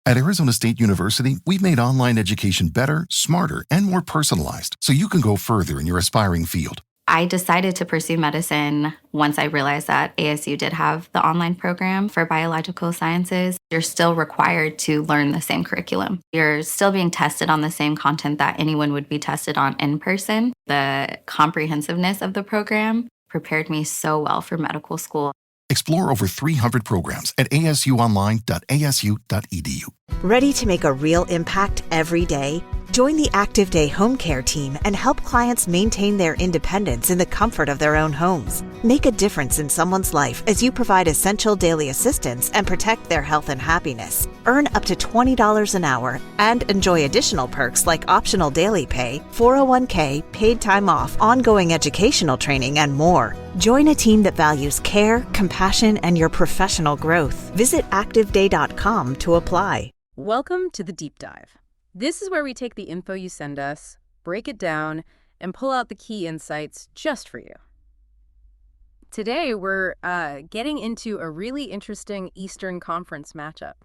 At Arizona State University, we've made online education better, smarter, and more personalized so you can go further in your aspiring field. I decided to pursue medicine once I realized that ASU did have the online program for biological sciences. You're still required to learn the same curriculum. You're still being tested on the same content that anyone would be tested on in person. The comprehensiveness of the program prepared me so well for medical school. Explore over 300 programs at asuonline.asu.edu. Ready to make a real impact every day? Join the Active Day Home Care team and help clients maintain their independence in the comfort of their own homes. Make a difference in someone's life as you provide essential daily assistance and protect their health and happiness. Earn up to $20 an hour and enjoy additional perks like optional daily pay, 401k, paid time off, ongoing educational training, and more. Join a team that values care, compassion, and your professional growth. Visit activeday.com to apply. Welcome to the Deep Dive. This is where we take the info you send us, break it down, and pull out the key insights just for you. Today, we're getting into a really interesting Eastern Conference matchup.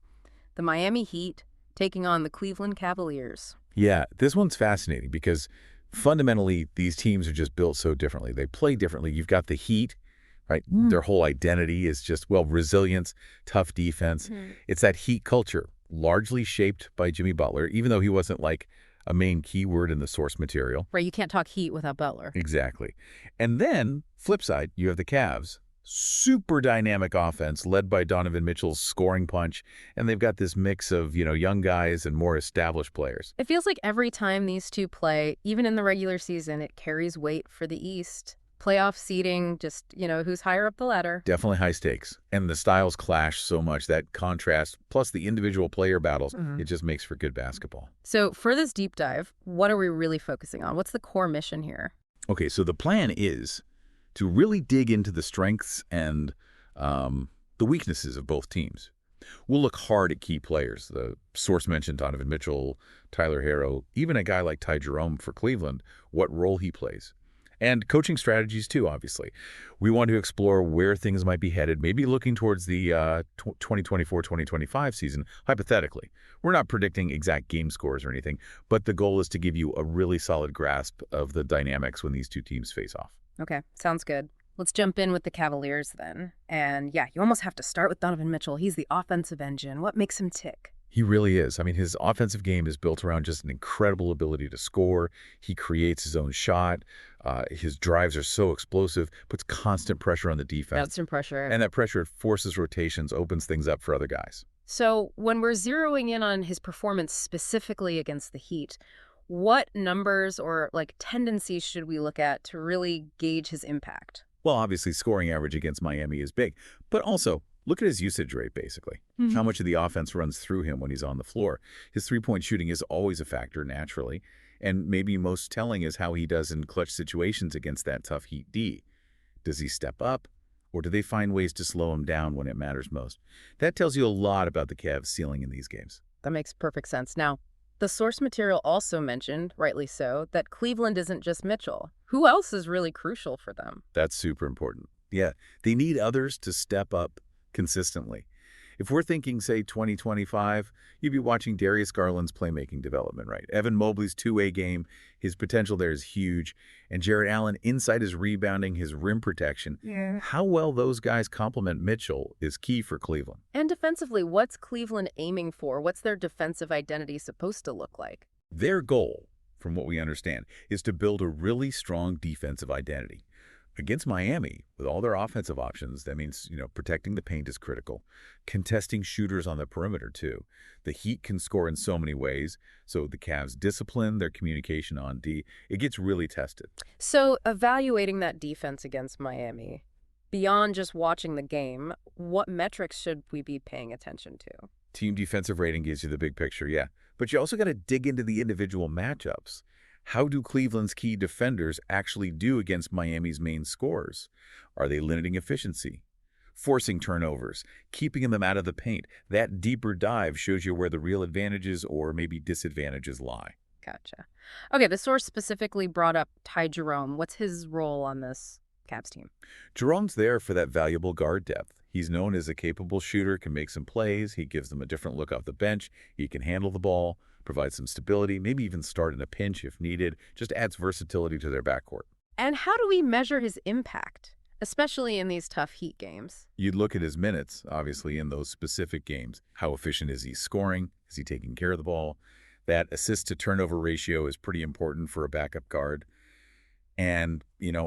The Miami Heat taking on the Cleveland Cavaliers. Yeah, this one's fascinating because fundamentally, these teams are just built so differently. They play differently. You've got the Heat, right? Their whole identity is just, resilience, tough defense. It's that Heat culture, largely shaped by Jimmy Butler, even though he wasn't like a main keyword in the source material. Right, you can't talk Heat without Butler. Exactly. And then, flip side, you have the Cavs. Super dynamic offense led by Donovan Mitchell's scoring punch, and they've got this mix of, young guys and more established players. It feels like every time these two play, even in the regular season, it carries weight for the East. Playoff seeding, just, who's higher up the ladder. Definitely high stakes. And the styles clash so much, that contrast, plus the individual player battles, it just makes for good basketball. So for this deep dive, what are we really focusing on? What's the core mission here? Okay, so the plan is to really dig into the strengths and the weaknesses of both teams. We'll look hard at key players. The source mentioned Donovan Mitchell, Tyler Herro, even a guy like Ty Jerome for Cleveland, what role he plays. And coaching strategies, too, obviously. We want to explore where things might be headed, maybe looking towards the 2024-2025 season, hypothetically. We're not predicting exact game scores or anything, but the goal is to give you a really solid grasp of the dynamics when these two teams face off. Okay, sounds good. Let's jump in with the Cavaliers then. And yeah, you almost have to start with Donovan Mitchell. He's the offensive engine. What makes him tick? He really is. I mean, his offensive game is built around just an incredible ability to score. He creates his own shot. His drives are so explosive, puts constant pressure on the defense. Constant pressure. And that pressure forces rotations, opens things up for other guys. So when we're zeroing in on his performance specifically against the Heat, what numbers or tendencies should we look at to really gauge his impact? Well, obviously, scoring average against Miami is big, but also look at his usage rate, basically. How much of the offense runs through him when he's on the floor. His three-point shooting is always a factor, naturally. And maybe most telling is how he does in clutch situations against that tough Heat D. Does he step up, or do they find ways to slow him down when it matters most? That tells you a lot about the Cavs' ceiling in these games. That makes perfect sense. Now, the source material also mentioned, rightly so, that Cleveland isn't just Mitchell. Who else is really crucial for them? That's super important. Yeah, they need others to step up consistently. If we're thinking, say, 2025, you'd be watching Darius Garland's playmaking development, right? Evan Mobley's two-way game, his potential there is huge. And Jarrett Allen, inside his rebounding, his rim protection. Yeah. How well those guys complement Mitchell is key for Cleveland. And defensively, what's Cleveland aiming for? What's their defensive identity supposed to look like? Their goal, from what we understand, is to build a really strong defensive identity. Against Miami, with all their offensive options, that means, protecting the paint is critical. Contesting shooters on the perimeter, too. The Heat can score in so many ways, so the Cavs discipline, their communication on D, it gets really tested. So evaluating that defense against Miami, beyond just watching the game, what metrics should we be paying attention to? Team defensive rating gives you the big picture, yeah. But you also got to dig into the individual matchups. How do Cleveland's key defenders actually do against Miami's main scorers? Are they limiting efficiency? Forcing turnovers? Keeping them out of the paint? That deeper dive shows you where the real advantages or maybe disadvantages lie. Gotcha. Okay, the source specifically brought up Ty Jerome. What's his role on this Cavs team? Jerome's there for that valuable guard depth. He's known as a capable shooter, can make some plays. He gives them a different look off the bench. He can handle the ball, provide some stability, maybe even start in a pinch if needed. Just adds versatility to their backcourt. And how do we measure his impact, especially in these tough Heat games? You'd look at his minutes, obviously, in those specific games. How efficient is he scoring? Is he taking care of the ball? That assist-to-turnover ratio is pretty important for a backup guard. And,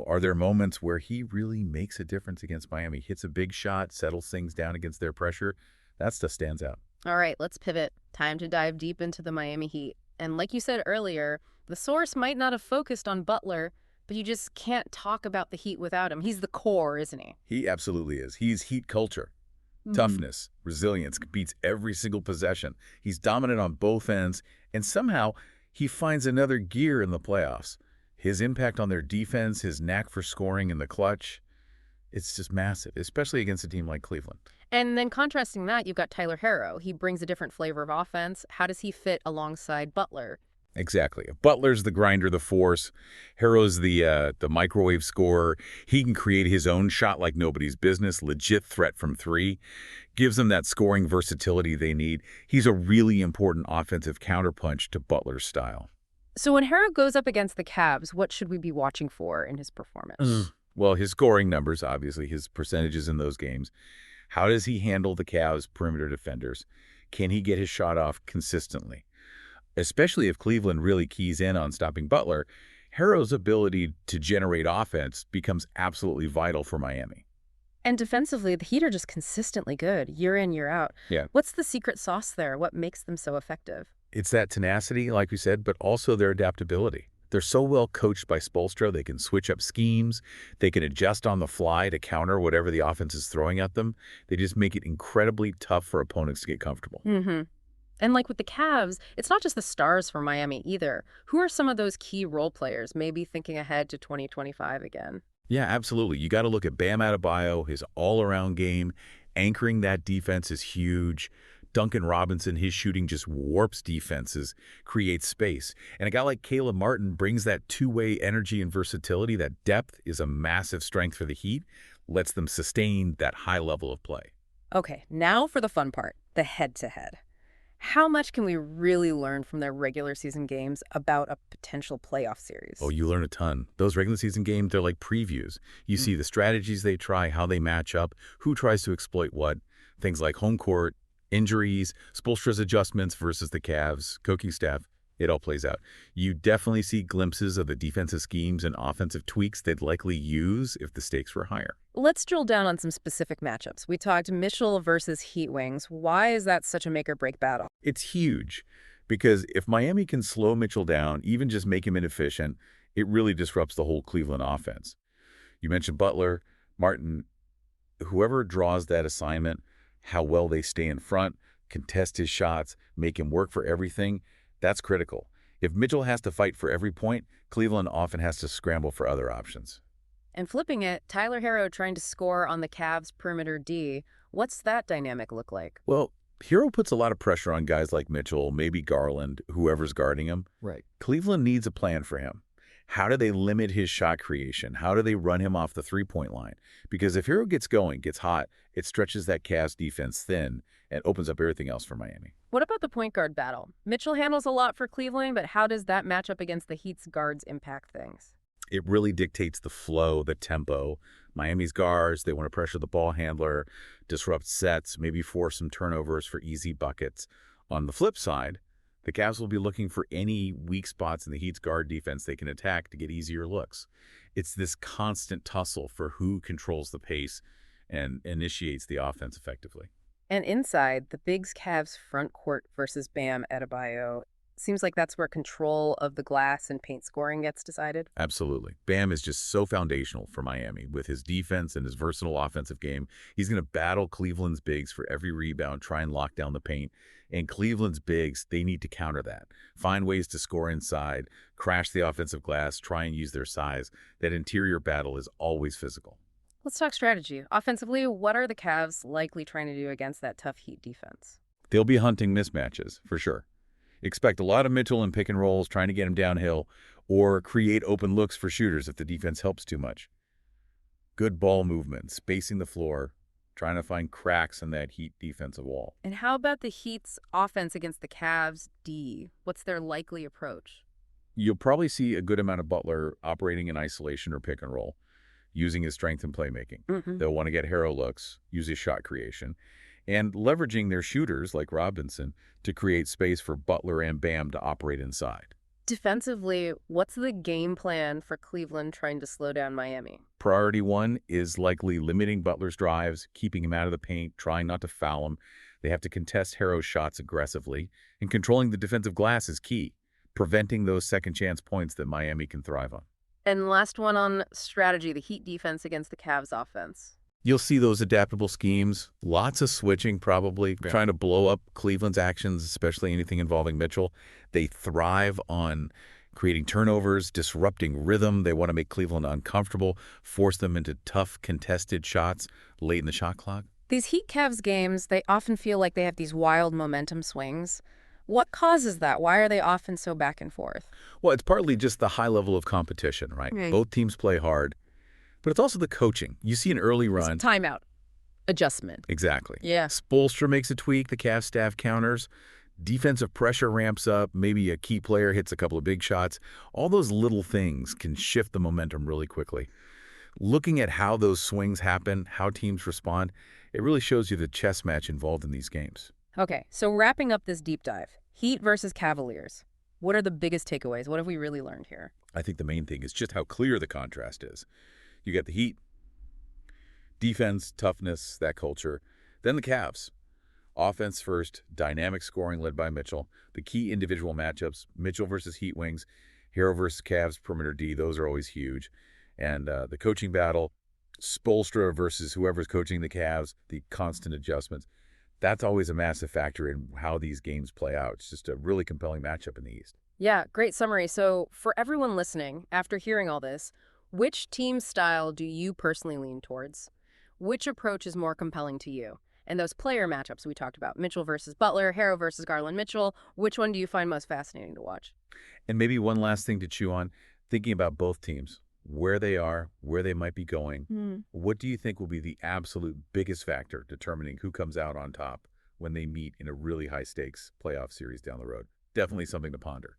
are there moments where he really makes a difference against Miami? Hits a big shot, settles things down against their pressure. That stuff stands out. All right, let's pivot. Time to dive deep into the Miami Heat. And like you said earlier, the source might not have focused on Butler, but you just can't talk about the Heat without him. He's the core, isn't he? He absolutely is. He's Heat culture. Toughness, resilience, beats every single possession. He's dominant on both ends, and somehow he finds another gear in the playoffs. His impact on their defense, his knack for scoring in the clutch, it's just massive, especially against a team like Cleveland. And then contrasting that, you've got Tyler Herro. He brings a different flavor of offense. How does he fit alongside Butler? Exactly. Butler's the grinder, the force. Herro's the microwave scorer. He can create his own shot like nobody's business, legit threat from three. Gives them that scoring versatility they need. He's a really important offensive counterpunch to Butler's style. So when Herro goes up against the Cavs, what should we be watching for in his performance? Well, his scoring numbers, obviously, his percentages in those games. How does he handle the Cavs' perimeter defenders? Can he get his shot off consistently? Especially if Cleveland really keys in on stopping Butler, Herro's ability to generate offense becomes absolutely vital for Miami. And defensively, the Heat are just consistently good, year in, year out. Yeah. What's the secret sauce there? What makes them so effective? It's that tenacity, like we said, but also their adaptability. They're so well coached by Spoelstra, they can switch up schemes, they can adjust on the fly to counter whatever the offense is throwing at them. They just make it incredibly tough for opponents to get comfortable. And like with the Cavs, it's not just the stars for Miami either. Who are some of those key role players, maybe thinking ahead to 2025 again? Yeah, absolutely. You got to look at Bam Adebayo, his all-around game. Anchoring that defense is huge. Duncan Robinson, his shooting just warps defenses, creates space. And a guy like Caleb Martin brings that two-way energy and versatility. That depth is a massive strength for the Heat, lets them sustain that high level of play. Okay, now for the fun part, the head-to-head. How much can we really learn from their regular season games about a potential playoff series? Oh, you learn a ton. Those regular season games, they're like previews. You see the strategies they try, how they match up, who tries to exploit what, things like home court, injuries, Spoelstra's adjustments versus the Cavs, coaching staff. It all plays out. You definitely see glimpses of the defensive schemes and offensive tweaks they'd likely use if the stakes were higher. Let's drill down on some specific matchups. We talked Mitchell versus Heat Wings. Why is that such a make-or-break battle? It's huge because if Miami can slow Mitchell down, even just make him inefficient, it really disrupts the whole Cleveland offense. You mentioned Butler, Martin, whoever draws that assignment, how well they stay in front, contest his shots, make him work for everything, that's critical. If Mitchell has to fight for every point, Cleveland often has to scramble for other options. And flipping it, Tyler Herro trying to score on the Cavs' perimeter D. What's that dynamic look like? Well, Herro puts a lot of pressure on guys like Mitchell, maybe Garland, whoever's guarding him. Right. Cleveland needs a plan for him. How do they limit his shot creation? How do they run him off the three-point line? Because if Herro gets going, gets hot, it stretches that Cavs defense thin and opens up everything else for Miami. What about the point guard battle? Mitchell handles a lot for Cleveland, but how does that match up against the Heat's guards impact things? It really dictates the flow, the tempo. Miami's guards, they want to pressure the ball handler, disrupt sets, maybe force some turnovers for easy buckets. On the flip side, the Cavs will be looking for any weak spots in the Heat's guard defense they can attack to get easier looks. It's this constant tussle for who controls the pace and initiates the offense effectively. And inside, the Bigs Cavs front court versus Bam Adebayo. Seems like that's where control of the glass and paint scoring gets decided. Absolutely. Bam is just so foundational for Miami. With his defense and his versatile offensive game, he's going to battle Cleveland's bigs for every rebound, try and lock down the paint. And Cleveland's bigs, they need to counter that. Find ways to score inside, crash the offensive glass, try and use their size. That interior battle is always physical. Let's talk strategy. Offensively, what are the Cavs likely trying to do against that tough Heat defense? They'll be hunting mismatches, for sure. Expect a lot of Mitchell in pick and rolls, trying to get him downhill, or create open looks for shooters if the defense helps too much. Good ball movement, spacing the floor, trying to find cracks in that Heat defensive wall. And how about the Heat's offense against the Cavs' D? What's their likely approach? You'll probably see a good amount of Butler operating in isolation or pick and roll, using his strength in playmaking. They'll want to get hero looks, use his shot creation, and leveraging their shooters like Robinson to create space for Butler and Bam to operate inside. Defensively, what's the game plan for Cleveland trying to slow down Miami? Priority one is likely limiting Butler's drives, keeping him out of the paint, trying not to foul him. They have to contest Harrow's shots aggressively, and controlling the defensive glass is key, preventing those second chance points that Miami can thrive on. And last one on strategy, the Heat defense against the Cavs offense. You'll see those adaptable schemes, lots of switching probably, trying to blow up Cleveland's actions, especially anything involving Mitchell. They thrive on creating turnovers, disrupting rhythm. They want to make Cleveland uncomfortable, force them into tough, contested shots late in the shot clock. These Heat-Cavs games, they often feel like they have these wild momentum swings. What causes that? Why are they often so back and forth? Well, it's partly just the high level of competition, right? Both teams play hard, but it's also the coaching. You see an early run. Timeout. Adjustment. Exactly. Yeah. Spoelstra makes a tweak, the Cavs staff counters. Defensive pressure ramps up, maybe a key player hits a couple of big shots. All those little things can shift the momentum really quickly. Looking at how those swings happen, how teams respond, it really shows you the chess match involved in these games. Okay, so wrapping up this deep dive, Heat versus Cavaliers. What are the biggest takeaways? What have we really learned here? I think the main thing is just how clear the contrast is. You get the Heat, defense, toughness, that culture. Then the Cavs. Offense first, dynamic scoring led by Mitchell. The key individual matchups, Mitchell versus Heat wings, Hero versus Cavs perimeter D, those are always huge. And the coaching battle, Spoelstra versus whoever's coaching the Cavs, the constant adjustments. That's always a massive factor in how these games play out. It's just a really compelling matchup in the East. Yeah, great summary. So for everyone listening, after hearing all this, which team style do you personally lean towards? Which approach is more compelling to you? And those player matchups we talked about, Mitchell versus Butler, Harrow versus Garland Mitchell, which one do you find most fascinating to watch? And maybe one last thing to chew on, thinking about both teams, where they are, where they might be going. What do you think will be the absolute biggest factor determining who comes out on top when they meet in a really high-stakes playoff series down the road? Definitely something to ponder.